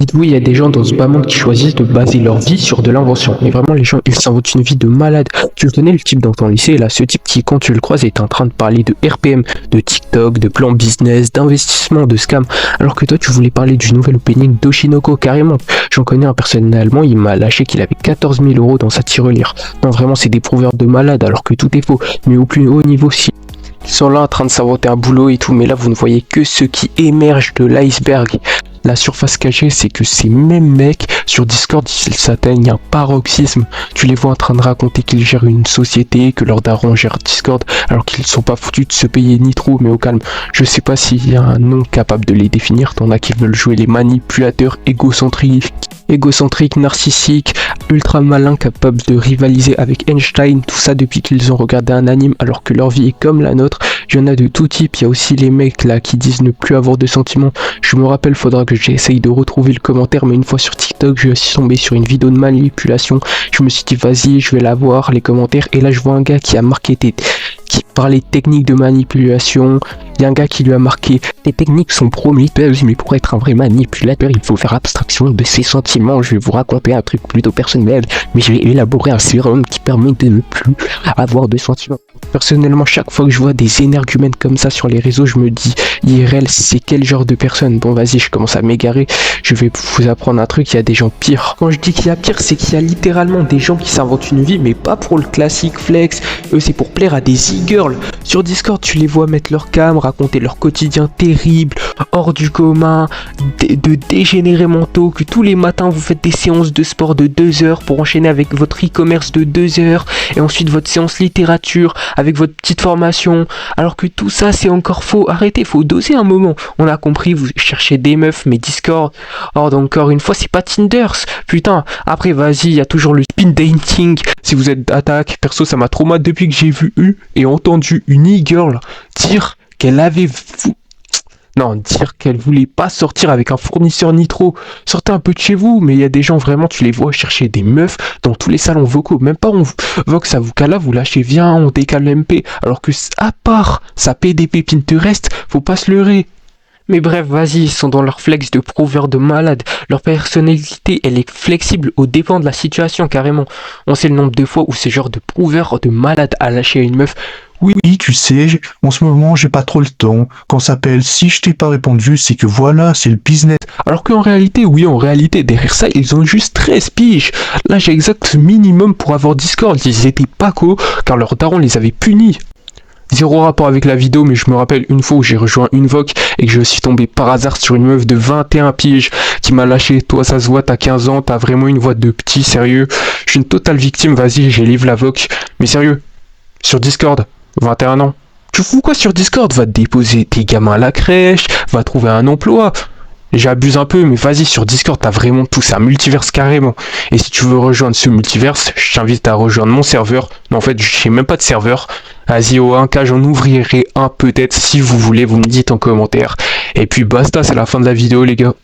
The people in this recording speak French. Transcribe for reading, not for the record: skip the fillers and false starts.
Dites-vous, il y a des gens dans ce bas monde qui choisissent de baser leur vie sur de l'invention. Mais vraiment, les gens, ils s'inventent une vie de malade. Tu le connais, le type dans ton lycée, là, ce type qui, quand tu le croises, est en train de parler de RPM, de TikTok, de plan business, d'investissement, de scam. Alors que toi, tu voulais parler du nouvel opening d'Oshinoko, carrément. J'en connais un personnellement, il m'a lâché qu'il avait 14 000 € dans sa tirelire. Non, vraiment, c'est des prouveurs de malade, alors que tout est faux. Mais au plus haut niveau, si. Ils sont là en train de s'inventer un boulot et tout, mais là, vous ne voyez que ceux qui émergent de l'iceberg. La surface cachée, c'est que ces mêmes mecs, sur Discord, ils s'atteignent un paroxysme. Tu les vois en train de raconter qu'ils gèrent une société, que leur daron gère Discord, alors qu'ils sont pas foutus de se payer Nitro, mais au calme. Je sais pas s'il y a un nom capable de les définir. T'en as qui veulent jouer les manipulateurs égocentriques, narcissiques, ultra malins, capables de rivaliser avec Einstein, tout ça depuis qu'ils ont regardé un anime, alors que leur vie est comme la nôtre. Il y en a de tout type. Il y a aussi les mecs là qui disent ne plus avoir de sentiments. Je me rappelle, faudra que j'essaye de retrouver le commentaire, mais une fois sur TikTok, je suis tombé sur une vidéo de manipulation. Je me suis dit, vas-y, je vais la voir, les commentaires, et là je vois un gars qui a marqué qui parlait de techniques de manipulation. Il y a un gars qui lui a marqué, tes techniques sont prometteuses, mais pour être un vrai manipulateur, il faut faire abstraction de ses sentiments. Je vais vous raconter un truc plutôt personnel, mais je vais élaborer un sérum qui permet de ne plus avoir de sentiments. Personnellement, chaque fois que je vois des énergumènes comme ça sur les réseaux, je me dis, IRL, c'est quel genre de personne? Bon, vas-y, je commence à m'égarer. Je vais vous apprendre un truc, il y a des gens pires. Quand je dis qu'il y a pire, c'est qu'il y a littéralement des gens qui s'inventent une vie, mais pas pour le classique flex. Eux, c'est pour plaire à des e-girls. Sur Discord, tu les vois mettre leur cam, raconter leur quotidien terrible, hors du commun, de dégénérés mentaux, que tous les matins vous faites des séances de sport de 2 heures pour enchaîner avec votre e-commerce de 2 heures, et ensuite votre séance littérature avec votre petite formation, alors que tout ça c'est encore faux. Arrêtez, faut doser un moment. On a compris, vous cherchez des meufs, mais Discord, donc encore une fois, c'est pas Tinders. Putain, après vas-y, il y a toujours le speed dating. Si vous êtes d'attaque, perso ça m'a traumatisé depuis que j'ai vu et entendu une e-girl dire qu'elle avait dire qu'elle voulait pas sortir avec un fournisseur Nitro. Sortez un peu de chez vous, mais il y a des gens vraiment, tu les vois chercher des meufs dans tous les salons vocaux. Même pas on Vox Avocat, vous lâchez, viens, on décale le MP. Alors que, à part sa PDP Pinterest, faut pas se leurrer. Mais bref, vas-y, ils sont dans leur flex de prouveurs de malades. Leur personnalité, elle est flexible au dépend de la situation, carrément. On sait le nombre de fois où ce genre de prouveur de malade a lâché une meuf. Oui, tu sais, en ce moment, j'ai pas trop le temps. Quand ça s'appelle, si je t'ai pas répondu, c'est que voilà, c'est le business. Alors qu'en réalité, derrière ça, ils ont juste 13 piges. Là, j'ai exact minimum pour avoir Discord. Ils étaient pas co, car leur daron les avait punis. Zéro rapport avec la vidéo, mais je me rappelle une fois où j'ai rejoint une voc et que je suis tombé par hasard sur une meuf de 21 piges qui m'a lâché. Toi, ça se voit, t'as 15 ans, t'as vraiment une voix de petit, sérieux. Je suis une totale victime, vas-y, j'ai livre la voc. Mais sérieux, sur Discord, 21 ans. Tu fous quoi sur Discord? Va te déposer tes gamins à la crèche, va trouver un emploi. J'abuse un peu, mais vas-y, sur Discord, t'as vraiment tout, c'est un multiverse carrément. Et si tu veux rejoindre ce multiverse, je t'invite à rejoindre mon serveur. Non, en fait, j'ai même pas de serveur. Vas-y, au 1K, j'en ouvrirai un peut-être, si vous voulez, vous me dites en commentaire. Et puis basta, c'est la fin de la vidéo, les gars.